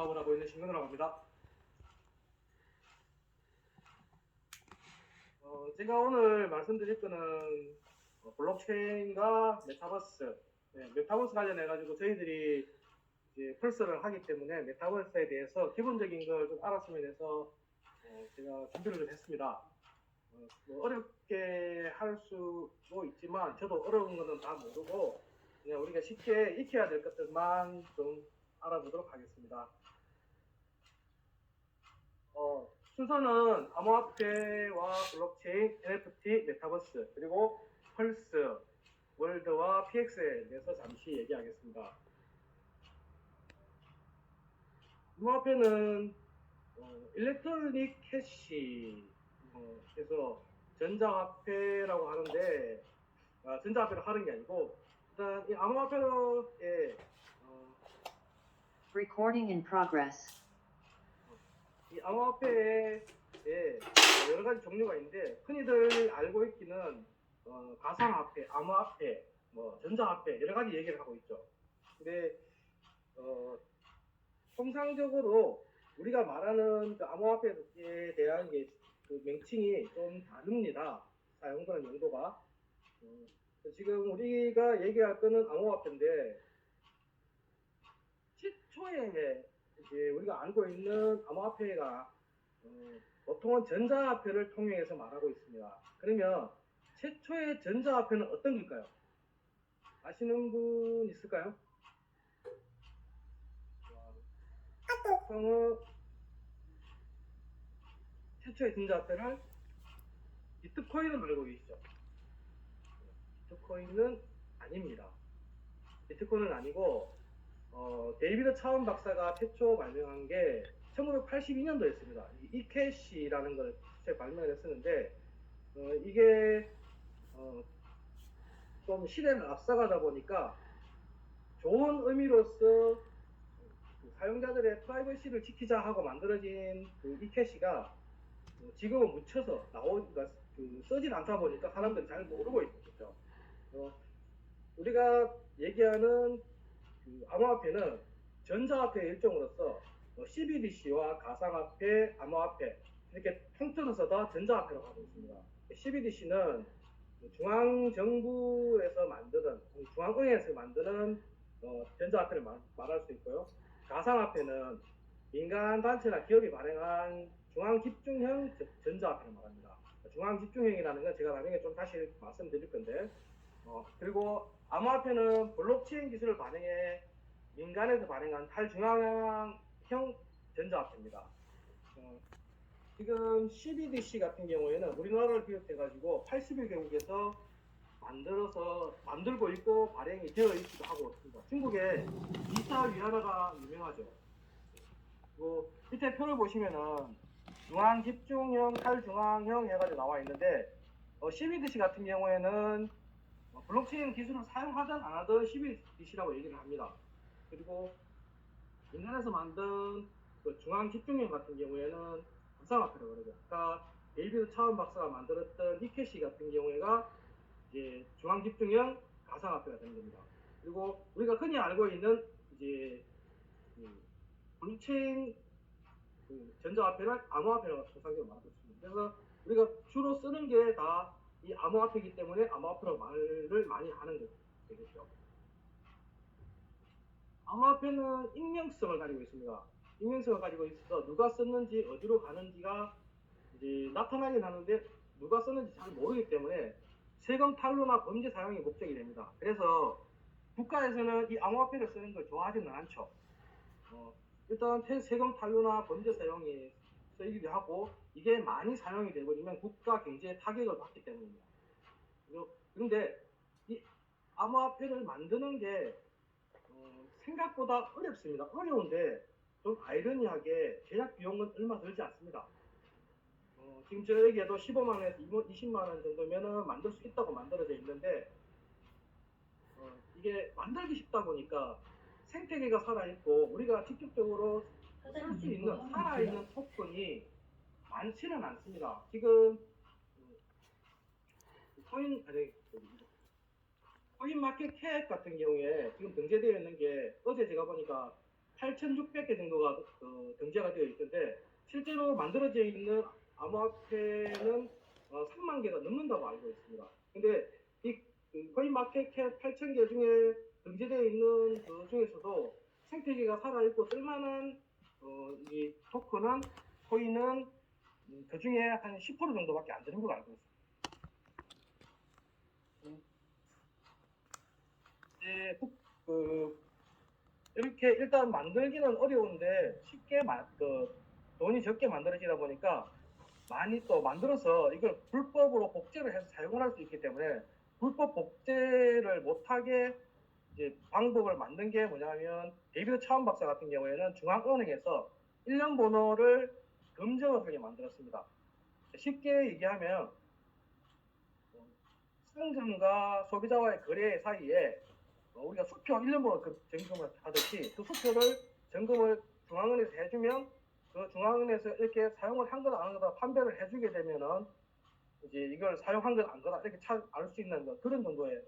사업을 하고 있는 신근우라고 합니다. 제가 오늘 말씀드릴 거는 블록체인과 메타버스, 메타버스 관련해가지고 저희들이 이제 펄스를 하기 때문에 메타버스에 대해서 기본적인 걸 좀 알았으면 해서 제가 준비를 좀 했습니다. 뭐 어렵게 할 수도 있지만 저도 어려운 거는 다 모르고 그냥 우리가 쉽게 익혀야 될 것들만 좀 알아보도록 하겠습니다. 순서는 암호화폐와 블록체인, NFT, 메타버스, 그리고 펄스, 월드와 PX에 대해서 잠시 얘기하겠습니다. 암호화폐는 일렉트로닉 캐시 해서 전자화폐라고 하는데 전자화폐를 하는 게 아니고 일단 이 암호화폐의 Recording in progress. 이 암호화폐에 여러 가지 종류가 있는데 흔히들 알고 있기는 가상화폐, 암호화폐, 뭐 전자화폐 여러 가지 얘기를 하고 있죠. 근데 통상적으로 우리가 말하는 그 암호화폐에 대한 그 명칭이 좀 다릅니다. 사용되는 용도가. 지금 우리가 얘기할 거는 암호화폐인데 최초에 이제 우리가 알고 있는 암호화폐가 보통은 전자화폐를 통해서 말하고 있습니다. 그러면 최초의 전자화폐는 어떤 걸까요? 아시는 분 있을까요? 보통은 최초의 전자화폐를 비트코인을 알고 계시죠? 비트코인은 아닙니다. 비트코인은 아니고 데이비드 차운 박사가 최초 발명한 게 1982년도였습니다. 이캐시라는 걸 최초 발명을 했었는데 이게 좀 시대를 앞서가다 보니까 좋은 의미로서 사용자들의 프라이버시를 지키자 하고 만들어진 그 이캐시가 지금은 묻혀서 나오니까 쓰질 않다 보니까 사람들이 잘 모르고 있죠. 우리가 얘기하는 그 암호화폐는 전자화폐의 일종으로서 CBDC와 가상화폐, 암호화폐 이렇게 통틀어서 다 전자화폐라고 하고 있습니다. CBDC는 중앙정부에서 만드는, 중앙은행에서 만드는 전자화폐를 말할 수 있고요. 가상화폐는 민간 단체나 기업이 발행한 중앙집중형 전자화폐를 말합니다. 중앙집중형이라는 건 제가 나중에 좀 다시 말씀드릴 건데 그리고 암호화폐는 블록체인 기술을 반영해 민간에서 발행한 탈중앙형 전자화폐입니다. 지금 CBDC 같은 경우에는 우리나라를 비롯해가지고 80여 개국에서 만들고 있고 발행이 되어 있기도 하고 있습니다. 중국의 이사 위안화가 유명하죠. 밑에 표를 보시면은 중앙집중형, 탈중앙형 해가지고 나와 있는데 CBDC 같은 경우에는 블록체인 기술을 사용하든 안 하든 CBDC라고 얘기를 합니다. 그리고 민간에서 만든 그 중앙집중형 같은 경우에는 가상화폐라고 그러죠. 아까 데이비드 차운 박사가 만들었던 이캐시 같은 경우가 이제 중앙집중형 가상화폐가 되는 겁니다. 그리고 우리가 흔히 알고 있는 이제 블록체인 전자화폐를 암호화폐라고 통상적으로 말하고 있습니다. 그래서 우리가 주로 쓰는 게 다 이 암호화폐이기 때문에 암호화폐로 말을 많이 하는 게 되겠죠. 암호화폐는 익명성을 가지고 있습니다. 익명성을 가지고 있어서 누가 썼는지 어디로 가는지가 이제 나타나긴 하는데 누가 썼는지 잘 모르기 때문에 세금 탈루나 범죄 사용이 목적이 됩니다. 그래서 국가에서는 이 암호화폐를 쓰는 걸 좋아하지는 않죠. 일단 세금 탈루나 범죄 사용이 쓰이기도 하고 이게 많이 사용이 되버리면 국가 경제에 타격을 받기 때문입니다. 그런데 이 암호화폐를 만드는 게 생각보다 어렵습니다. 어려운데 좀 아이러니하게 제작 비용은 얼마 들지 않습니다. 지금 저에게도 15만원에서 20만원 정도면 만들 수 있다고 만들어져 있는데 이게 만들기 쉽다 보니까 생태계가 살아있고 우리가 직접적으로 쓸 수 있는 살아있는 토큰이 많지는 않습니다. 지금 코인 마켓 캡 같은 경우에 지금 등재되어 있는 게 어제 제가 보니까 8,600개 정도가 기재가 되어 있던데 실제로 만들어져 있는 암호화폐는 3만 개가 넘는다고 알고 있습니다. 근데 이 코인 마켓 캡 8,000개 중에 등재되어 있는 그 중에서도 생태계가 살아있고 쓸만한 이 토큰은 코인은 그 중에 한 10% 정도밖에 안 되는 걸로 알고 있습니다. 이제 이렇게 일단 만들기는 어려운데 쉽게 돈이 적게 만들어지다 보니까 많이 또 만들어서 이걸 불법으로 복제를 해서 사용을 할 수 있기 때문에 불법 복제를 못하게 이제 방법을 만든 게 뭐냐면 데이비드 차운 박사 같은 경우에는 중앙은행에서 일련 번호를 검증을 하게 만들었습니다. 쉽게 얘기하면 상점과 소비자와의 거래 사이에 우리가 수표 1년번 점검을 하듯이 그 수표를 점검을 중앙은행에서 해주면 그 중앙은행에서 이렇게 사용을 한 거다 안 한 거다 판별을 해주게 되면은 이제 이걸 사용한 건 안 거다 이렇게 알 수 있는 그런 정도의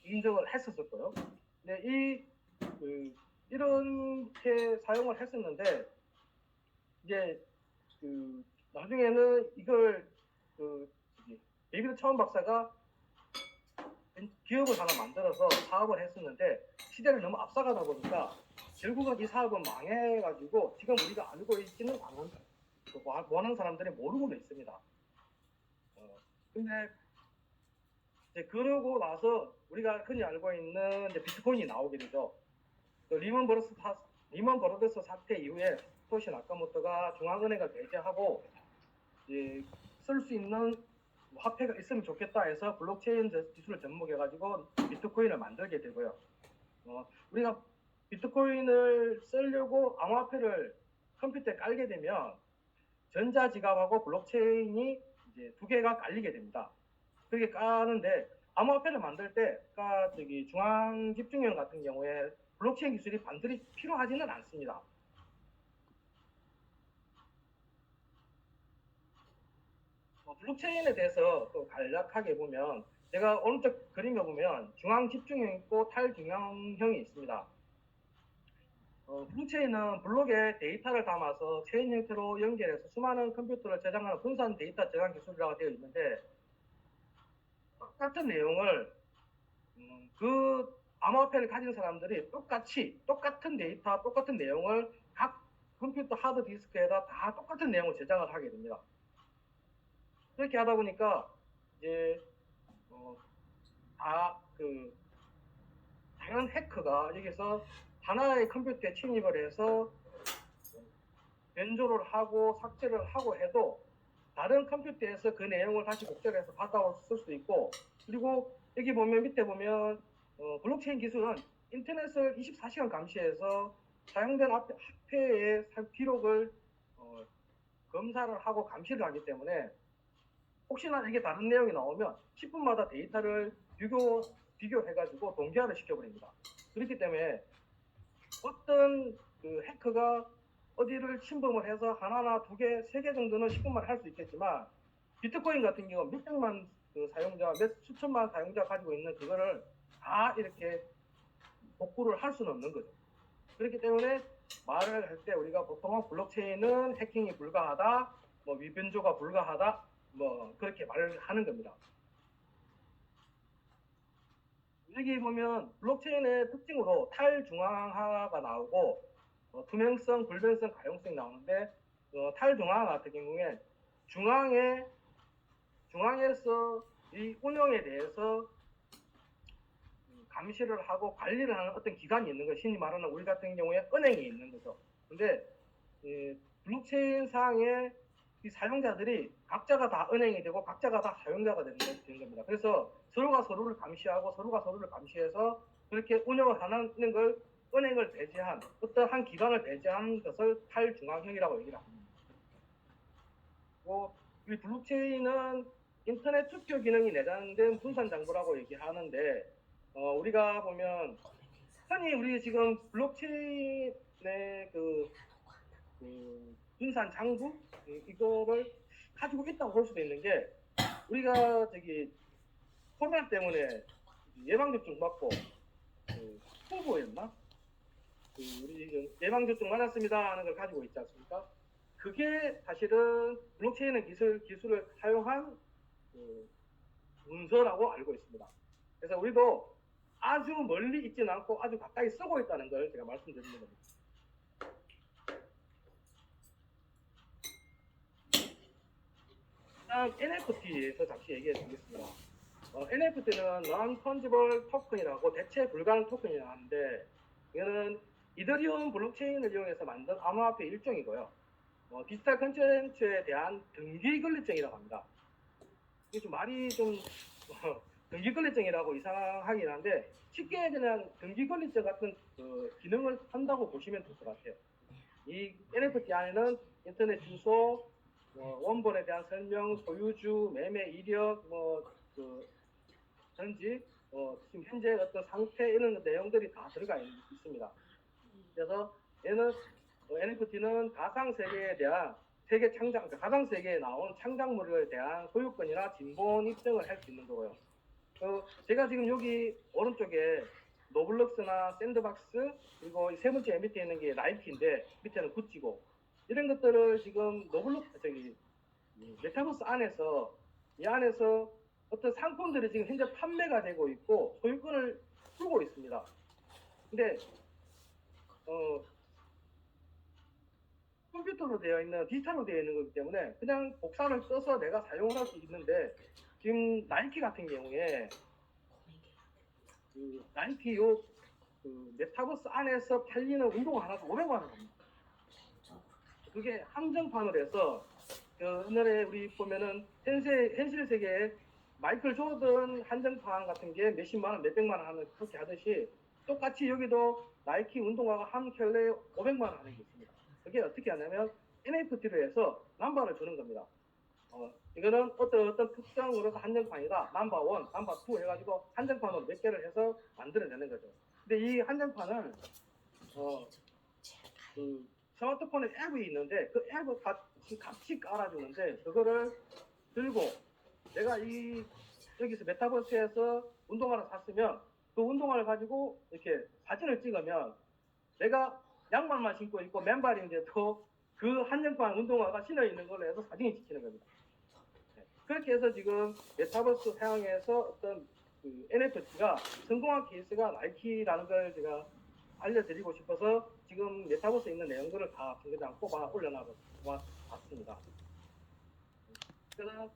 인정을 했었고요. 근데 이렇게 사용을 했었는데 이제 나중에는 이걸 데이비드 차운 박사가 기업을 하나 만들어서 사업을 했었는데 시대를 너무 앞서가다 보니까 결국은 이 사업은 망해가지고 지금 우리가 알고 있지는 않은 원하는 사람들이 모르고는 있습니다. 근데 이제 그러고 나서 우리가 흔히 알고 있는 이제 비트코인이 나오게 되죠. 리먼 버러더스 사태 이후에 사토시 나카모토가 중앙은행을 배제하고 쓸 수 있는 화폐가 있으면 좋겠다 해서 블록체인 기술을 접목해가지고 비트코인을 만들게 되고요. 우리가 비트코인을 쓰려고 암호화폐를 컴퓨터에 깔게 되면 전자지갑하고 블록체인이 이제 두 개가 깔리게 됩니다. 그렇게 까는데 암호화폐를 만들 때 중앙집중형 같은 경우에 블록체인 기술이 반드시 필요하지는 않습니다. 블록체인에 대해서 또 간략하게 보면 제가 오른쪽 그림에 보면 중앙집중형이 있고 탈중앙형이 있습니다. 블록체인은 블록에 데이터를 담아서 체인 형태로 연결해서 수많은 컴퓨터를 저장하는 분산 데이터 저장 기술이라고 되어 있는데 똑같은 내용을 그 암호화폐를 가진 사람들이 똑같은 데이터, 똑같은 내용을 각 컴퓨터 하드디스크에다 다 똑같은 내용을 저장을 하게 됩니다. 그렇게 하다 보니까 이제 다른 해커가 여기서 하나의 컴퓨터에 침입을 해서 변조를 하고 삭제를 하고 해도 다른 컴퓨터에서 그 내용을 다시 복제해서 받아올 수 있고, 그리고 여기 보면 밑에 보면 블록체인 기술은 인터넷을 24시간 감시해서 사용된 화폐의 기록을 검사를 하고 감시를 하기 때문에 혹시나 이게 다른 내용이 나오면 10분마다 데이터를 비교해가지고 동기화를 시켜버립니다. 그렇기 때문에 어떤 해커가 어디를 침범을 해서 하나나 두 개, 세 개 정도는 10분만에 할 수 있겠지만 비트코인 같은 경우 몇백만 사용자, 수천만 사용자 가지고 있는 그거를 다 이렇게 복구를 할 수는 없는 거죠. 그렇기 때문에 말을 할 때 우리가 보통 블록체인은 해킹이 불가하다, 위변조가 불가하다, 그렇게 말을 하는 겁니다. 여기 보면 블록체인의 특징으로 탈중앙화가 나오고 투명성, 불변성, 가용성이 나오는데 탈중앙화 같은 경우에 중앙에서 이 운영에 대해서 감시를 하고 관리를 하는 어떤 기관이 있는 거, 신이 말하는 우리 같은 경우에 은행이 있는 거죠. 근데 블록체인 상의 이 사용자들이 각자가 다 은행이 되고 각자가 다 사용자가 되는 겁니다. 그래서 서로가 서로를 감시해서 그렇게 운영을 하는 걸 은행을 배제한 어떤 한 기관을 배제한 것을 탈중앙형이라고 얘기를 합니다. 이 블록체인은 인터넷 투표 기능이 내장된 분산 장부라고 얘기하는데 우리가 보면 흔히 우리 지금 블록체인의 분산 장부 이거를 가지고 있다고 볼 수도 있는 게 우리가 코로나 때문에 예방접종 받고 홍보였나? 우리 지금 예방접종 맞았습니다 하는 걸 가지고 있지 않습니까? 그게 사실은 블록체인 기술을 사용한 문서라고 알고 있습니다. 그래서 우리도 아주 멀리 있지는 않고 아주 가까이 쓰고 있다는 걸 제가 말씀드리는 겁니다. 다음 NFT에서 잠시 얘기해 드리겠습니다. NFT는 Non-Fungible Token이라고 대체 불가능 토큰이라고 하는데, 이거는 이더리움 블록체인을 이용해서 만든 암호화폐 일종이고요. 디지털 콘텐츠에 대한 등기권리증이라고 합니다. 이게 좀 말이 좀 등기권리증이라고 이상하긴 한데, 쉽게 그냥 등기권리증 같은 기능을 한다고 보시면 될 것 같아요. 이 NFT 안에는 인터넷 주소, 원본에 대한 설명, 소유주, 매매 이력, 현지, 지금 현재 어떤 상태 이런 내용들이 다 들어가 있습니다. 그래서 얘는 NFT는 가상 세계에 대한 세계 창작, 그러니까 가상 세계에 나온 창작물에 대한 소유권이나 진본 입증을 할 수 있는 거고요. 제가 지금 여기 오른쪽에 노블럭스나 샌드박스, 그리고 세 번째 밑에 있는 게 나이키인데 밑에는 구찌고, 이런 것들을 지금 메타버스 안에서 이 안에서 어떤 상품들이 지금 현재 판매가 되고 있고 소유권을 풀고 있습니다. 근데 컴퓨터로 되어 있는, 디지털로 되어 있는 거기 때문에 그냥 복사를 써서 내가 사용을 할 수 있는데, 지금 나이키 같은 경우에 나이키 메타버스 안에서 팔리는 운동화 하나가 500만 원입니다. 그게 한정판으로 해서 옛날에 우리 보면은 현실 세계에 마이클 조던 한정판 같은 게 몇십만 원, 몇백만 원 하는, 그렇게 하듯이 똑같이 여기도 나이키 운동화가 한 켤레에 500만 원 하는 게 있습니다. 그게 어떻게 하냐면 NFT로 해서 넘버를 주는 겁니다. 이거는 어떤 특정으로 한정판이다. 넘버 1, 넘버 2 해가지고 한정판으로 몇 개를 해서 만들어내는 거죠. 근데 이 한정판을 스마트폰에 앱이 있는데 그 앱을 같이 깔아주는데, 그거를 들고 내가 여기서 메타버스에서 운동화를 샀으면 그 운동화를 가지고 이렇게 사진을 찍으면 내가 양말만 신고 있고 맨발인데도 그 한정판 운동화가 신어 있는 걸로 해서 사진이 찍히는 겁니다. 그렇게 해서 지금 메타버스 사용해서 어떤 NFT가 성공한 케이스가 나이키라는 걸 제가 알려드리고 싶어서 지금 메타버스에 있는 내용들을 다 그냥 뽑아 올려놨습니다. 그래서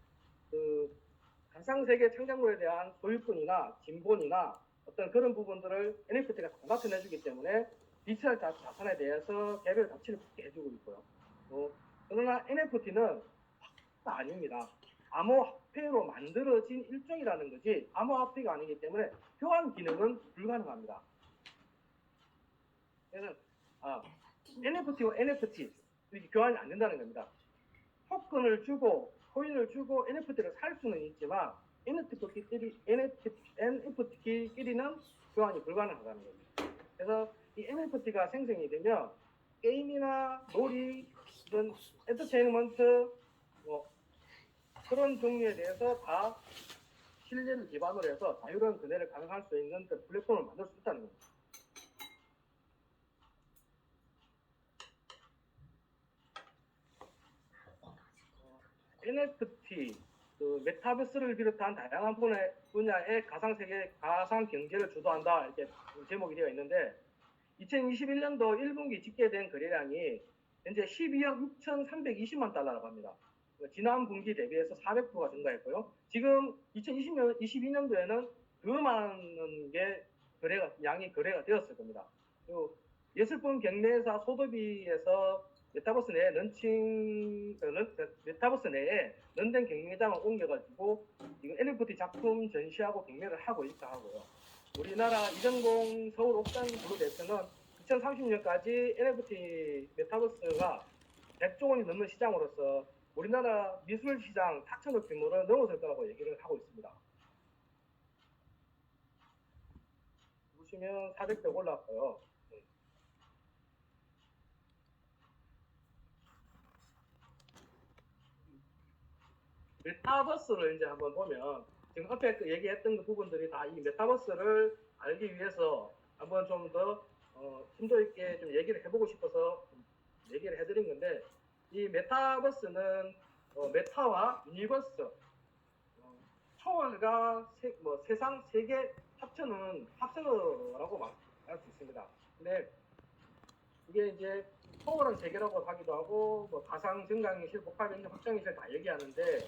가상세계 창작물에 대한 소유권이나 진본이나 어떤 그런 부분들을 NFT가 다 나타내주기 때문에 디지털 자산에 대해서 개별 가치를 붙게 해주고 있고요. 그러나 NFT는 아닙니다. 암호화폐로 만들어진 일종이라는 거지 암호화폐가 아니기 때문에 교환 기능은 불가능합니다. 그래서 NFT와 NFT 이렇게 교환이 안 된다는 겁니다. 토큰을 주고 코인을 주고 NFT를 살 수는 있지만 NFT끼리는 교환이 불가능하다는 겁니다. 그래서 이 NFT가 생성이 되면 게임이나 놀이, 이런 엔터테인먼트 그런 종류에 대해서 다 신뢰를 기반으로 해서 자유로운 거래를 가능할 수 있는 그 플랫폼을 만들 수 있다는 겁니다. NFT, 메타버스를 비롯한 다양한 분야의 가상세계, 가상경제를 주도한다, 이렇게 제목이 되어 있는데, 2021년도 1분기 집계된 거래량이 현재 12억 6,320만 달러라고 합니다. 지난 분기 대비해서 400%가 증가했고요. 지금 2022년도에는 더 많은 게 양이 거래가 되었을 겁니다. 그리고 예술품 경매사 소도비에서 메타버스 내에 런던 경매장을 옮겨가지고 지금 NFT 작품 전시하고 경매를 하고 있다 하고요. 우리나라 이정공 서울 옥산 그룹 대표는 2030년까지 NFT 메타버스가 100조 원이 넘는 시장으로서 우리나라 미술 시장 4천억 규모를 넘어설 거라고 얘기를 하고 있습니다. 보시면 400대 올랐고요. 메타버스를 이제 한번 보면 지금 앞에 얘기했던 그 부분들이 다 이 메타버스를 알기 위해서 한번 좀 더 심도 있게 좀 얘기를 해보고 싶어서 좀 얘기를 해드린 건데, 이 메타버스는 메타와 유니버스, 초월과 세상 세계 합쳐는 합성어라고 말할 수 있습니다. 근데 이게 이제 초월은 세계라고 하기도 하고, 뭐 가상, 증강현실, 복합현실, 확장현실 다 얘기하는데,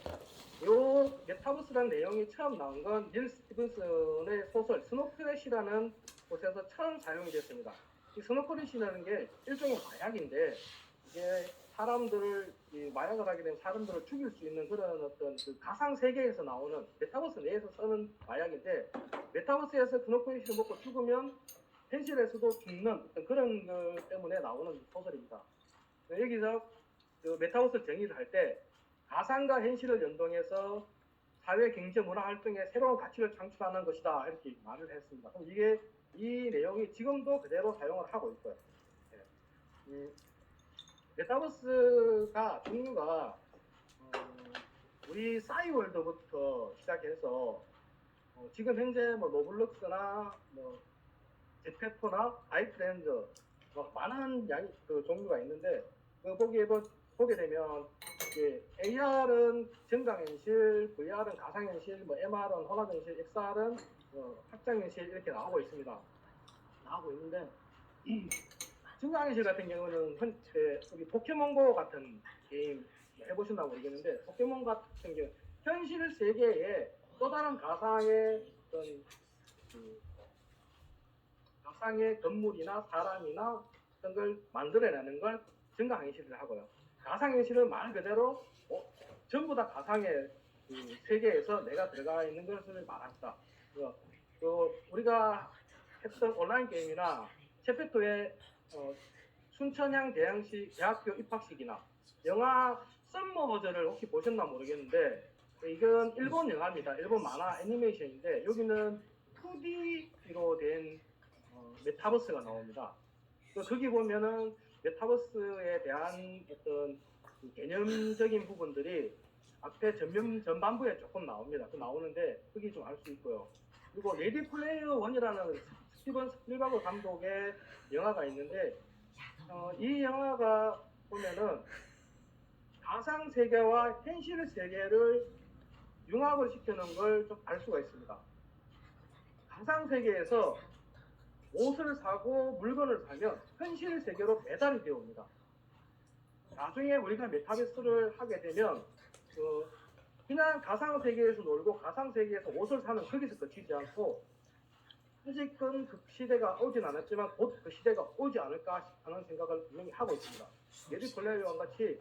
요 메타버스라는 내용이 처음 나온 건 닐 스티븐슨의 소설 스노크래시라는 곳에서 처음 사용이 됐습니다. 이 스노크래시라는 게 일종의 마약인데, 이게 사람들을, 이 마약을 하게 되면 사람들을 죽일 수 있는 그런 어떤 그 가상 세계에서 나오는, 메타버스 내에서 쓰는 마약인데, 메타버스에서 스노크래시를 먹고 죽으면 현실에서도 죽는 어떤 그런 것 때문에 나오는 소설입니다. 여기서 그 메타버스 정의를 할 때 가상과 현실을 연동해서 사회, 경제, 문화 활동에 새로운 가치를 창출하는 것이다 이렇게 말을 했습니다. 그럼 이게 이 내용이 지금도 그대로 사용을 하고 있고요. 메타버스가 종류가 우리 싸이월드부터 시작해서 지금 현재 뭐 로블록스나 뭐 제페토나 아이프렌드 많은 양이 그 종류가 있는데 보게 되면 AR은 증강현실, VR은 가상현실, 뭐 MR은 혼합현실, XR은 확장현실 이렇게 나오고 있습니다. 나오고 있는데 증강현실 같은 경우는 우리 포켓몬고 같은 게임 해보신다고 모르겠는데 포켓몬 같은 경우 현실 세계에 또 다른 가상의 어떤 가상의 건물이나 사람이나 어떤 걸 만들어내는 걸 증강현실을 하고요. 가상현실은 말 그대로 전부 다 가상의 그 세계에서 내가 들어가 있는 것을 말한다. 우리가 했던 온라인 게임이나 체페토의 순천향 대학교 입학식이나 영화 썸머워즈를 혹시 보셨나 모르겠는데 이건 일본 영화입니다. 일본 만화 애니메이션인데 여기는 2D로 된 메타버스가 나옵니다. 거기 보면은 메타버스에 대한 어떤 그 개념적인 부분들이 앞에 전반부에 조금 나옵니다. 나오는데 거기 좀 알 수 있고요. 그리고 레디 플레이어 원이라는 스티븐 스필버그 감독의 영화가 있는데 이 영화가 보면은 가상 세계와 현실 세계를 융합을 시키는 걸 좀 알 수가 있습니다. 가상 세계에서 옷을 사고 물건을 사면 현실 세계로 배달이 되어 옵니다. 나중에 우리가 메타버스를 하게 되면 그냥 가상 세계에서 놀고 가상 세계에서 옷을 사는 거기서 그치지 않고 아직은 그 시대가 오진 않았지만 곧 그 시대가 오지 않을까 하는 생각을 분명히 하고 있습니다. 레디 플레이어와 같이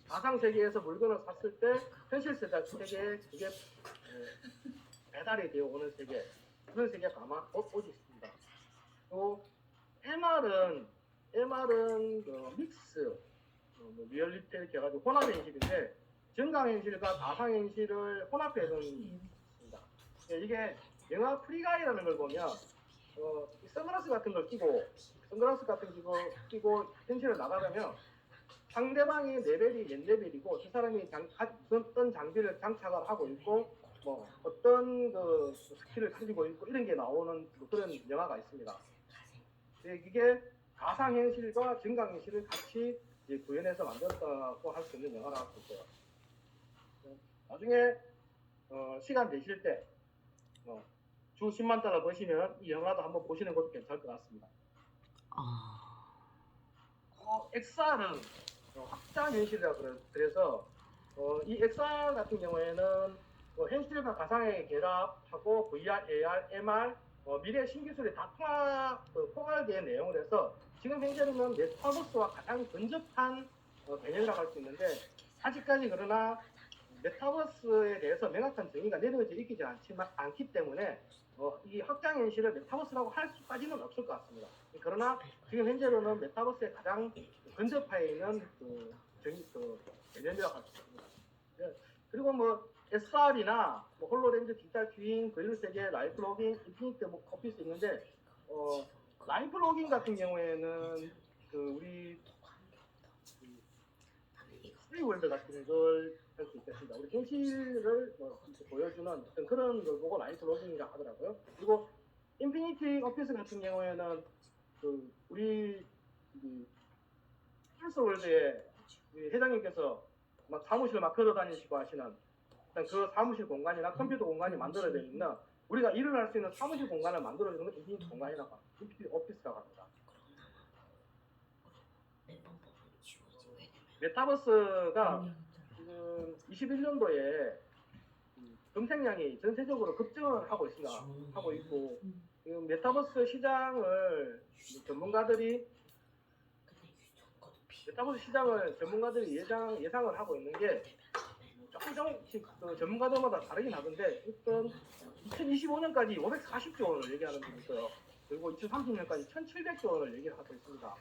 가상 세계에서 물건을 샀을 때 현실 세계에 그게 배달이 되어 오는 세계, 그런 세계가 아마 곧 오지 있습니다. 또 MR은 믹스, 리얼리티 이렇게 해가지고 혼합현실인데 증강현실과 가상현실을 혼합해둔 있습니다. 이게 영화 프리가이라는 걸 보면 선글라스 같은 걸 끼고 현실을 나가려면 상대방의 레벨이 몇 레벨이고 그 사람이 어떤 장비를 장착을 하고 있고 뭐 어떤 그 스킬을 가지고 있고 이런 게 나오는 그런 영화가 있습니다. 이게 가상현실과 증강현실을 같이 구현해서 만들었다고 할 수 있는 영화라고 할 수 있어요. 나중에 시간 되실 때 주 10만 달러 버시면 이 영화도 한번 보시는 것도 괜찮을 것 같습니다. XR은 확장현실이라고 그래서 이 XR 같은 경우에는 현실과 가상의 결합하고 VR, AR, MR 미래 신기술이 다 포괄된 내용을 해서 지금 현재는 메타버스와 가장 근접한 개념이라고 할 수 있는데 아직까지 그러나 메타버스에 대해서 명확한 정의가 내려져 있지 않기 때문에 이 확장현실을 메타버스라고 할 수까지는 없을 것 같습니다. 그러나 지금 현재로는 메타버스에 가장 근접해 있는 개념이라고 할 수 있습니다. 그리고 뭐 SR이나 뭐 홀로렌즈, 디지털 튜잉, 그릴 세계, 라이프 로깅, 인피니트 오피스 있는데 라이프 로깅 같은 경우에는 우리 스리월드 같은 걸 할 수 있겠습니다. 우리 현실을 보여주는 어떤 그런 걸 보고 라이프 로깅이라고 하더라고요. 그리고 인피니티 오피스 같은 경우에는 우리 펄스월드의 회장님께서 막 사무실 막 걸어다니시고 하시는 일단 그 사무실 공간이나 컴퓨터 공간이 만들어져 있는 우리가 일을 할 수 있는 사무실 공간을 만들어주는 건 인피니트 공간이라고 합니다. 인피니트 오피스라고 합니다. 메타버스가 지금 21년도에 검색량이 전세적으로 급증을 하고 있습니다. 하고 있고 지금 메타버스 시장을 전문가들이 예상을 하고 있는 게 조금씩 그 전문가들마다 다르긴 하던데 일단 2025년까지 540조 원을 얘기하는 분이 있어요. 그리고 2030년까지 1,700조 원을 얘기하고 있습니다.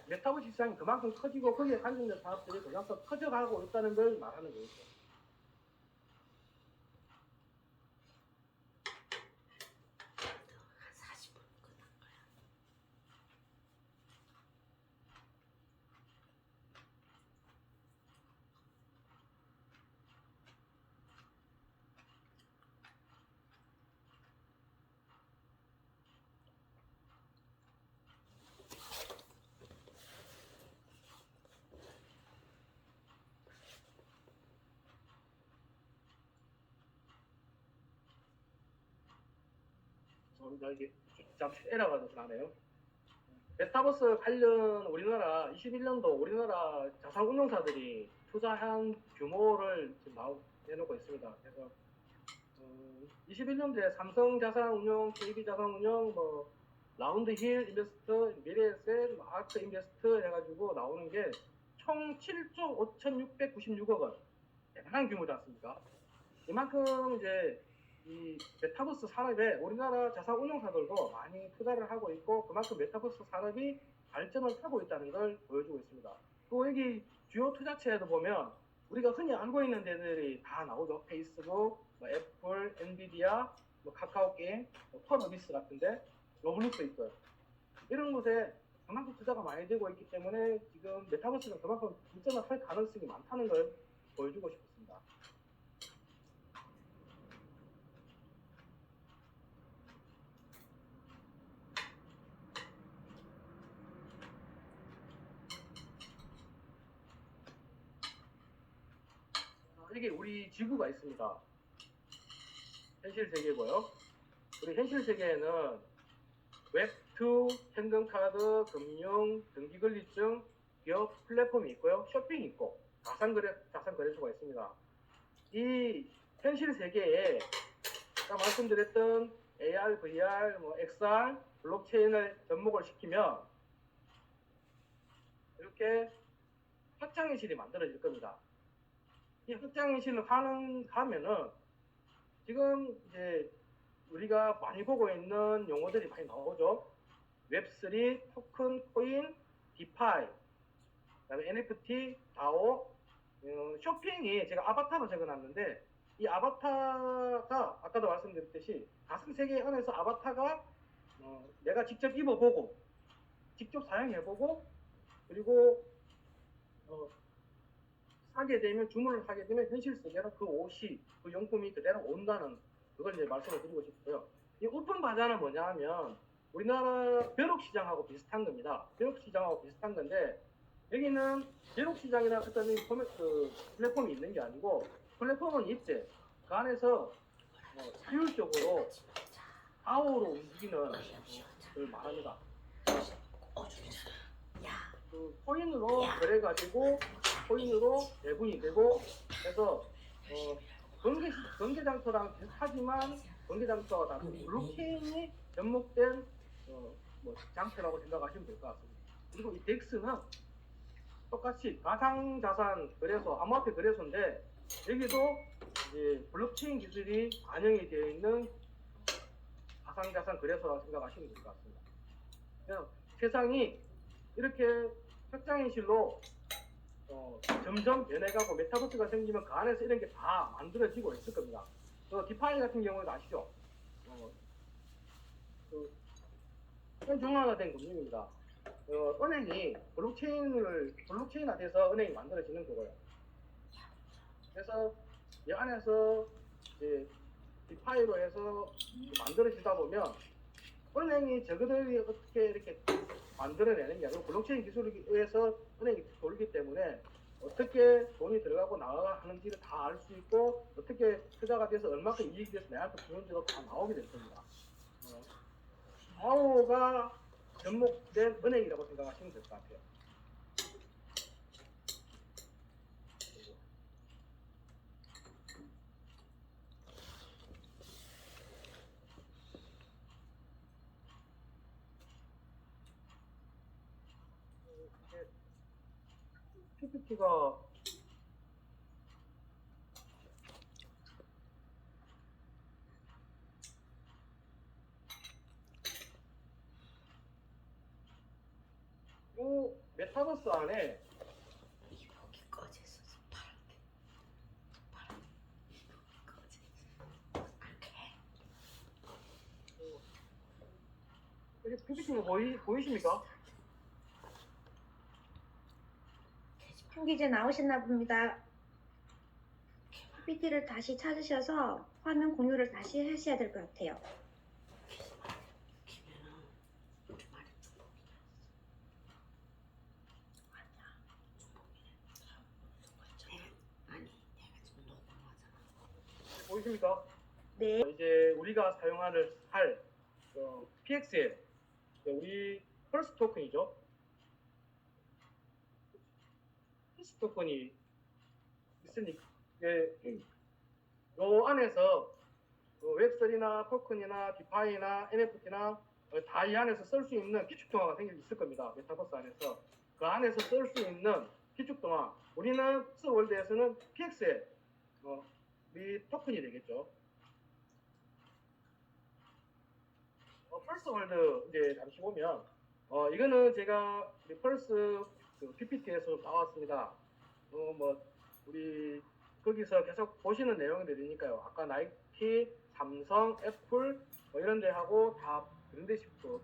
메타버스 시장이 그만큼 커지고 거기에 관련된 사업들이 그만큼 커져가고 있다는 걸 말하는 거죠. 이게 잠시 에러가 좀 나네요. 메타버스 관련 우리나라 21년도 우리나라 자산운용사들이 투자한 규모를 지금 내놓고 있습니다. 그래서 21년도에 삼성자산운용, KB자산운용, 뭐 라운드힐 인베스트, 미래에셋, 아크 인베스트 해가지고 나오는 게 총 7조 5,696억 원. 대단한 규모지 않습니까? 이만큼 이제 이 메타버스 산업에 우리나라 자산운용사들도 많이 투자를 하고 있고 그만큼 메타버스 산업이 발전을 하고 있다는 걸 보여주고 있습니다. 또 여기 주요 투자처에도 보면 우리가 흔히 알고 있는 데들이 다 나오죠. 페이스북, 뭐 애플, 엔비디아, 뭐 카카오게임, 뭐 턴어비스 같은데 로블록스 있고요. 이런 곳에 그만큼 투자가 많이 되고 있기 때문에 지금 메타버스가 그만큼 발전을 할 가능성이 많다는 걸 보여주고 싶습니다. 이게 우리 지구가 있습니다. 현실 세계고요. 우리 현실 세계에는 웹2, 현금카드, 금융, 등기권리증, 기업 플랫폼이 있고요. 쇼핑이 있고 자산거래소가 있습니다. 이 현실 세계에 아까 말씀드렸던 AR, VR, 뭐 XR, 블록체인을 접목을 시키면 이렇게 확장현실이 만들어질 겁니다. 이 확장현실을 가면은 지금 이제 우리가 많이 보고 있는 용어들이 많이 나오죠. 웹3, 토큰, 코인, 디파이, 그다음에 NFT, 다오, 쇼핑이 제가 아바타로 적어놨는데 이 아바타가 아까도 말씀드렸듯이 가상세계 안에서 아바타가 내가 직접 입어보고 직접 사용해보고 그리고 주문을 하게 되면 현실 세계로 그 옷이 그 용품이 그대로 온다는 그걸 이제 말씀을 드리고 싶고요. 이 오픈 바자는 뭐냐 하면 우리나라 벼룩시장하고 비슷한 겁니다. 벼룩시장하고 비슷한 건데 여기는 벼룩시장이라는 어떤 그 플랫폼이 있는 게 아니고 플랫폼은 있대. 그 안에서 효율적으로 다오로 움직이는 걸 말합니다. 그 코인으로 거래가지고 코인으로 배분이 되고 그래서 번개장터랑 비슷하지만 번개장터가 다른 블록체인이 접목된 뭐 장터라고 생각하시면 될 것 같습니다. 그리고 이 덱스는 똑같이 가상자산 거래소, 암호화폐 거래소인데 여기도 이제 블록체인 기술이 반영이 되어 있는 가상자산 거래소라고 생각하시면 될 것 같습니다. 그래서 세상이 이렇게 확장현실로 점점 변해가고 메타버스가 생기면 그 안에서 이런 게 다 만들어지고 있을 겁니다. 디파이 같은 경우에도 아시죠? 현중화된 금융입니다. 은행이 블록체인화돼서 은행이 만들어지는 거고요. 그래서 이 안에서 이제 디파이로 해서 만들어지다 보면 은행이 저거들이 어떻게 이렇게 만들어내느냐, 그리고 블록체인 기술에 의해서 은행이 돌기 때문에 어떻게 돈이 들어가고 나가는지를 다 알 수 있고 어떻게 투자가 돼서 얼마큼 이익이 돼서 내한테 주는지도 다 나오게 될 겁니다. 아오가 접목된 은행이라고 생각하시면 될 것 같아요. PPT가 이 메타버스 안에 여기 꺼져 있어서 파란게 꺼져 있어. 이렇게 PPT는 보이십니까? 총기제 나오셨나 봅니다. PPT를 다시 찾으셔서 화면 공유를 다시 하셔야 될 것 같아요. 키면은 우리 말이 중복이야. 아니야, 중복이래. 아니, 내가 지금 녹음하잖아. 보이십니까? 네. 이제 우리가 할 PXL, 우리 펄스 토큰이죠. 펄스 토큰이 있으니까 요 안에서 웹3나 토큰이나 디파이나 NFT나 다 이 안에서 쓸 수 있는 기축통화가 있을 겁니다. 메타버스 안에서 그 안에서 쓸 수 있는 기축통화, 우리는 펄스월드에서는 PXL 이 토큰이 되겠죠. 펄스월드 이제 잠시 보면 이거는 제가 우리 펄스 PPT에서 나왔습니다. 뭐 우리 거기서 계속 보시는 내용들이니까요. 아까 나이키, 삼성, 애플 뭐 이런 데하고 다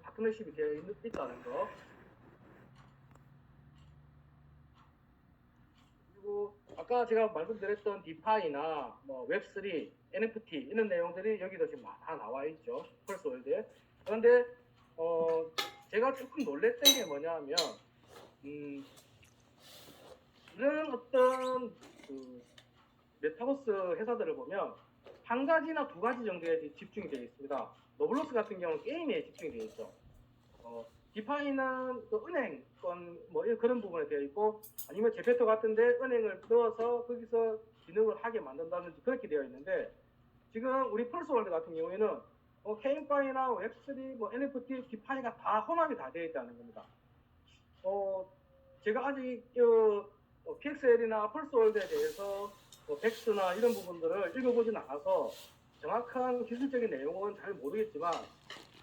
파트너십이 되어 있다는 거. 그리고 아까 제가 말씀드렸던 디파이나 뭐 웹3, NFT 이런 내용들이 여기도 지금 다 나와 있죠. 펄스월드에. 그런데 제가 조금 놀랬던 게 뭐냐면 이런 어떤 메타버스 회사들을 보면 한 가지나 두 가지 정도에 집중이 되어 있습니다. 노블록스 같은 경우는 게임에 집중이 되어 있죠. 디파이는 또 은행권 뭐 그런 부분에 되어 있고, 아니면 제페토 같은데 은행을 넣어서 거기서 기능을 하게 만든다든지 그렇게 되어 있는데, 지금 우리 펄스월드 같은 경우에는 케인파이나 웹3, 뭐 NFT, 디파이가 다 혼합이 다 되어 있다는 겁니다. 제가 아직 PXL이나 펄스월드에 대해서 벡스나 이런 부분들을 읽어보진 않아서 정확한 기술적인 내용은 잘 모르겠지만,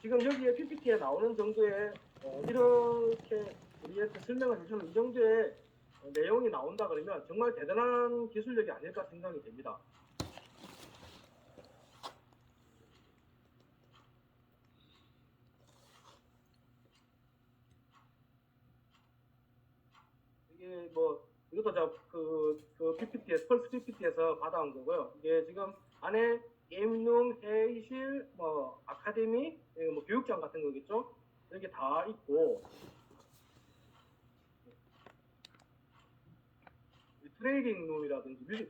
지금 여기에 PPT에 나오는 정도의 이렇게 우리한테 설명을 해주는 이 정도의 내용이 나온다 그러면 정말 대단한 기술력이 아닐까 생각이 됩니다. 이게 뭐 이것도 그 PPT에서 펄스 PPT에서 받아온 거고요. 이게 지금 안에 게임룸, 회의실, 뭐 아카데미, 뭐 교육장 같은 거겠죠. 이렇게 다 있고, 트레이딩 룸이라든지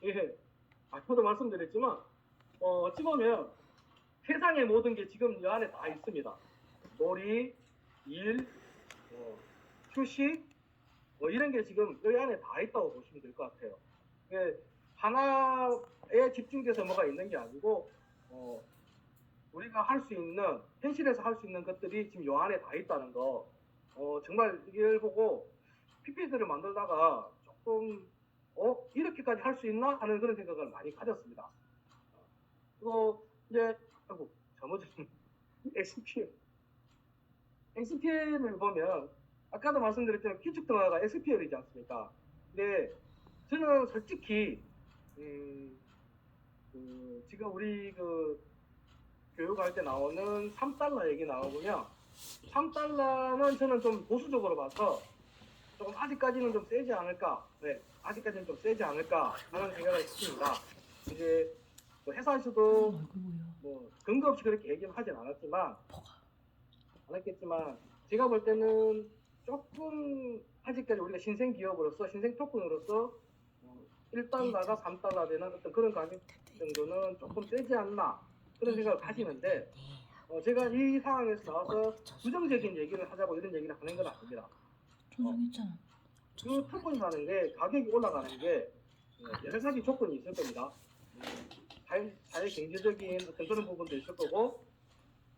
이게 아까도 말씀드렸지만 어찌 보면 세상의 모든 게 지금 이 안에 다 있습니다. 놀이, 일, 휴식 이런 게 지금 여기 안에 다 있다고 보시면 될 것 같아요. 하나에 집중돼서 뭐가 있는 게 아니고 우리가 할 수 있는, 현실에서 할 수 있는 것들이 지금 요 안에 다 있다는 거. 정말 이걸 보고 PPT를 만들다가 조금 이렇게까지 할 수 있나 하는 그런 생각을 많이 가졌습니다. 그리고 이제 잘못했습니다. XPL을 보면 아까도 말씀드렸지만 기축통화가 XPL이지 않습니까? 근데 저는 솔직히 지금 우리 교육할 때 나오는 3달러 얘기 나오고요. 3달러는 저는 좀 보수적으로 봐서 조금 아직까지는 좀 세지 않을까. 네, 아직까지는 좀 세지 않을까 하는 생각을 했습니다. 이제 회사에서도 뭐 근거 없이 그렇게 얘기는 하진 않았겠지만 제가 볼 때는 조금 아직까지 우리가 신생 기업으로서 신생 토큰으로서 1달러가 3달러 되는 어떤 그런 가격 정도는 조금 세지 않나 그런 생각을 가지는데 제가 이 상황에서 나와서 부정적인 얘기를 하자고 이런 얘기를 하는 건 아닙니다. 조정했잖아. 그 토큰이라는 게 가격이 올라가는 게 여러 가지 조건이 있을 겁니다. 자연 경제적인 어떤 그런 부분도 있을 거고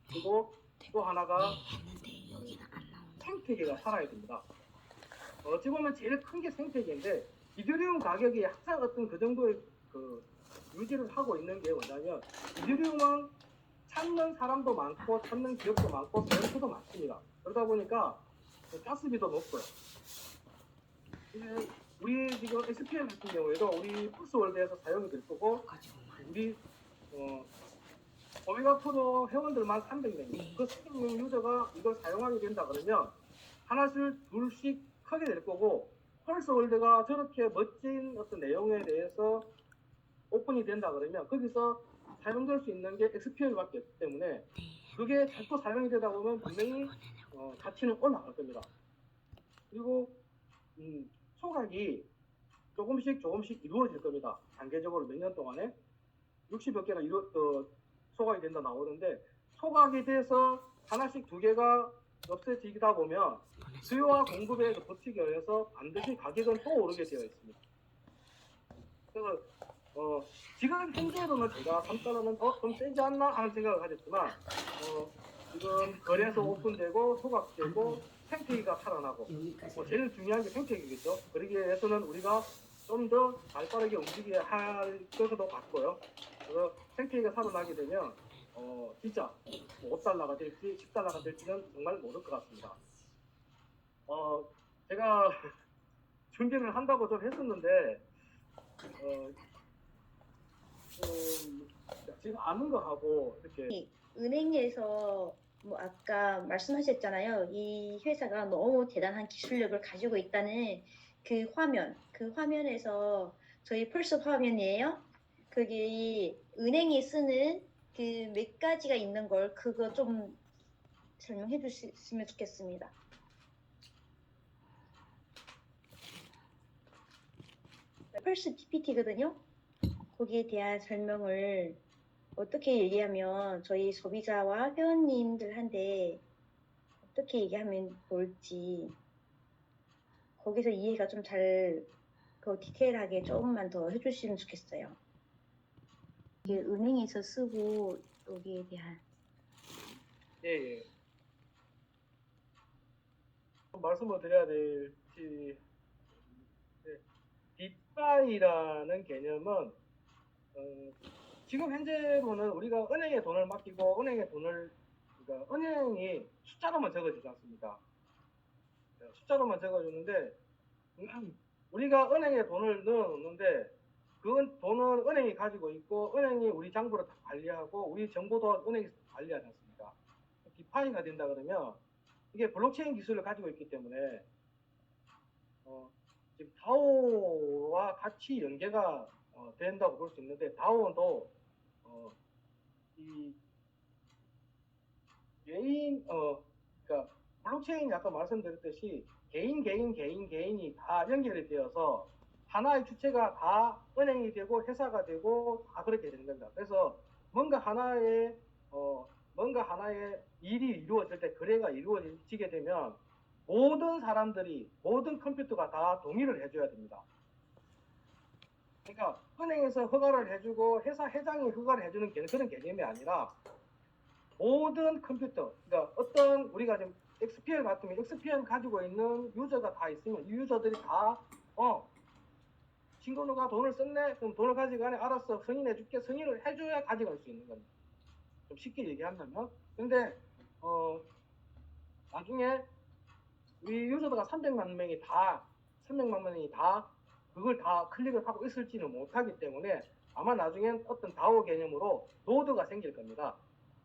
그리고 또 하나가 했는데 여기는 안 나온다. 생태계가 살아야 됩니다. 어찌 보면 제일 큰 게 생태계인데 이더리움 가격이 항상 어떤 그 정도의 그 유지를 하고 있는 게 뭐냐면 이더리움은 찾는 사람도 많고 찾는 기업도 많고 사용수도 많습니다. 그러다 보니까 가스비도 높고요. 이제 우리 지금 SPL 같은 경우에도 우리 푸스월드에서 사용이 될 거고 가지고만. 우리 오메가 프로 회원들만 300명 그 300명 유저가 이걸 사용하게 된다 그러면 하나씩 둘씩 크게 될 거고 펄스월드가 저렇게 멋진 어떤 내용에 대해서 오픈이 된다 그러면 거기서 사용될 수 있는 게 XPL밖에 없기 때문에 그게 자꾸 사용이 되다 보면 분명히 가치는 올라갈 겁니다. 그리고 소각이 조금씩 이루어질 겁니다. 단계적으로 몇 년 동안에 60여 개가 소각이 된다 나오는데 소각이 돼서 하나씩 두 개가 없어지다 보면 수요와 공급에 버티기 위해서 반드시 가격은 또 오르게 되어 있습니다. 그래서 지금 현재로는 제가 3달러는 좀 세지 않나 하는 생각을 가졌지만 지금 거래소 오픈되고 소각되고 생태계가 살아나고 여기까지. 제일 중요한 게 생태계겠죠. 그러기 위해서는 우리가 좀 더 발빠르게 움직여야 할 것도 같고요. 그래서 생태계가 살아나게 되면 진짜 5달러가 될지 10달러가 될지는 정말 모를 것 같습니다. 제가 준비를 한다고 좀 했었는데 지금 아는 거 하고 이렇게 은행에서 뭐 아까 말씀하셨잖아요. 이 회사가 너무 대단한 기술력을 가지고 있다는 그 화면에서 저희 펄스 화면이에요. 그게 은행이 쓰는 그 몇 가지가 있는 걸 그거 좀 설명해 주셨으면 좋겠습니다. 펄스 PPT거든요. 거기에 대한 설명을 어떻게 얘기하면 저희 소비자와 회원님들한테 어떻게 얘기하면 좋을지 거기서 이해가 좀 잘 그 디테일하게 조금만 더 해주시면 좋겠어요. 이게 은행에서 쓰고 여기에 대한 예. 말씀을 드려야 될지 빗바이라는 개념은 지금 현재로는 우리가 은행에 돈을 맡기고 그러니까 은행이 숫자로만 적어지지 않습니까? 숫자로만 적어주는데 우리가 은행에 돈을 넣어놓는데 그 돈은 은행이 가지고 있고 은행이 우리 장부를 다 관리하고 우리 정보도 은행에서 관리하지 않습니까? 디파이가 된다 그러면 이게 블록체인 기술을 가지고 있기 때문에 지금 다오와 같이 연계가 된다고 볼 수 있는데 다오도 이 그러니까 블록체인이 아까 말씀드렸듯이 개인이 다 연결이 되어서 하나의 주체가 다 은행이 되고 회사가 되고 다 그렇게 되는 겁니다. 그래서 뭔가 하나의 일이 이루어질 때 거래가 이루어지게 되면 모든 사람들이 모든 컴퓨터가 다 동의를 해줘야 됩니다. 그러니까 은행에서 허가를 해주고 회사 회장이 허가를 해주는 그런 개념이 아니라 모든 컴퓨터, 그러니까 어떤 우리가 지금 XPL 같으면 XPL 가지고 있는 유저가 다 있으면 이 유저들이 다 친구가 돈을 썼네? 그럼 돈을 가져가네? 알았어, 승인해줄게. 승인을 해줘야 가져갈 수 있는 겁니다. 좀 쉽게 얘기한다면. 근데 나중에 우리 유저가 300만 명이 다 그걸 다 클릭을 하고 있을지는 못하기 때문에 아마 나중엔 어떤 다오 개념으로 노드가 생길 겁니다.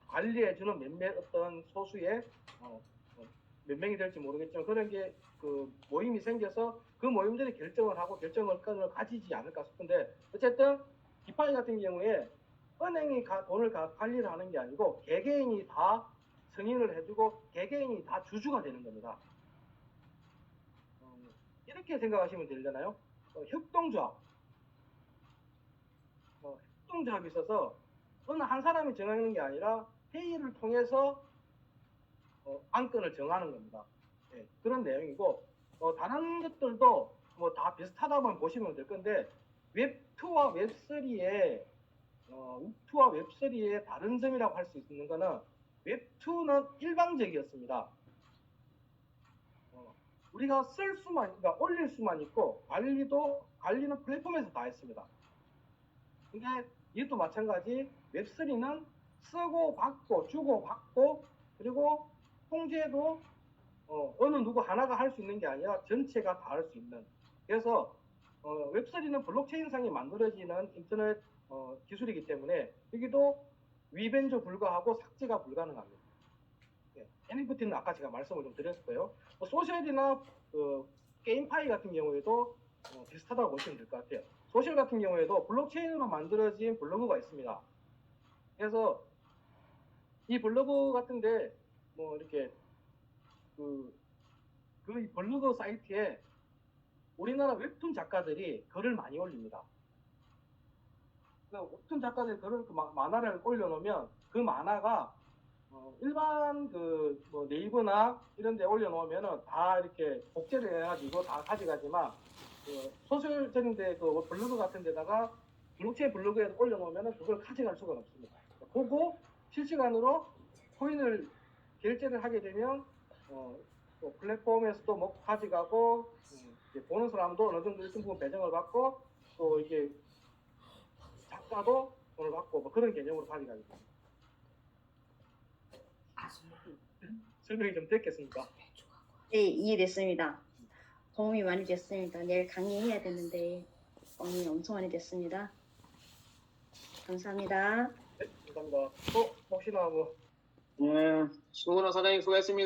관리해주는 몇몇 어떤 소수의 몇 명이 될지 모르겠지만 그런 게 그 모임이 생겨서 그 모임들이 결정을 하고 결정권을 가지지 않을까 싶은데 어쨌든 디파이 같은 경우에 은행이 돈을 관리를 하는 게 아니고 개개인이 다 승인을 해주고 개개인이 다 주주가 되는 겁니다. 이렇게 생각하시면 되려나요? 협동조합. 협동조합이 있어서 어느 한 사람이 정하는 게 아니라 회의를 통해서 안건을 정하는 겁니다. 네, 그런 내용이고 다른 것들도 뭐 다 비슷하다만 보시면 될 건데 웹2와 웹3의 다른 점이라고 할 수 있는 거는 웹2는 일방적이었습니다. 우리가 그러니까 올릴 수만 있고 관리는 플랫폼에서 다 했습니다. 근데 이것도 마찬가지 웹3는 쓰고 받고 주고 받고 그리고 통제도 어느 누구 하나가 할 수 있는 게 아니라 전체가 다 할 수 있는. 그래서 웹3는 블록체인상에 만들어지는 인터넷 기술이기 때문에 여기도 위변조 불가하고 삭제가 불가능합니다. 네, NFT는 아까 제가 말씀을 좀 드렸고요. 소셜이나 게임파이 같은 경우에도 비슷하다고 보시면 될 것 같아요. 소셜 같은 경우에도 블록체인으로 만들어진 블로그가 있습니다. 그래서 이 블로그 같은데 뭐 이렇게 그 블로그 사이트에 우리나라 웹툰 작가들이 글을 많이 올립니다. 웹툰 작가들이 글을 만화를 올려놓으면 그 만화가 일반 뭐 네이버나 이런 데 올려놓으면은 다 이렇게 복제를 해가지고 다 가져가지만 소셜적인 데 블로그 같은 데다가 블록체인 블로그에 올려놓으면은 그걸 가져갈 수가 없습니다. 보고 실시간으로 코인을 결제를 하게 되면 또 플랫폼에서도 뭐 가져가고 보는 사람도 어느 정도 일정 부분 배정을 받고 또 이게 작가도 돈을 받고 뭐 그런 개념으로 가져가게 됩니다. 설명이 좀 됐겠습니까? 네, 이해됐습니다. 도움이 많이 됐습니다. 내일 강의해야 되는데 도움이 엄청 많이 됐습니다. 감사합니다. 네, 감사합니다. 혹시나 뭐 네, 신문호 사장님 수고했습니다.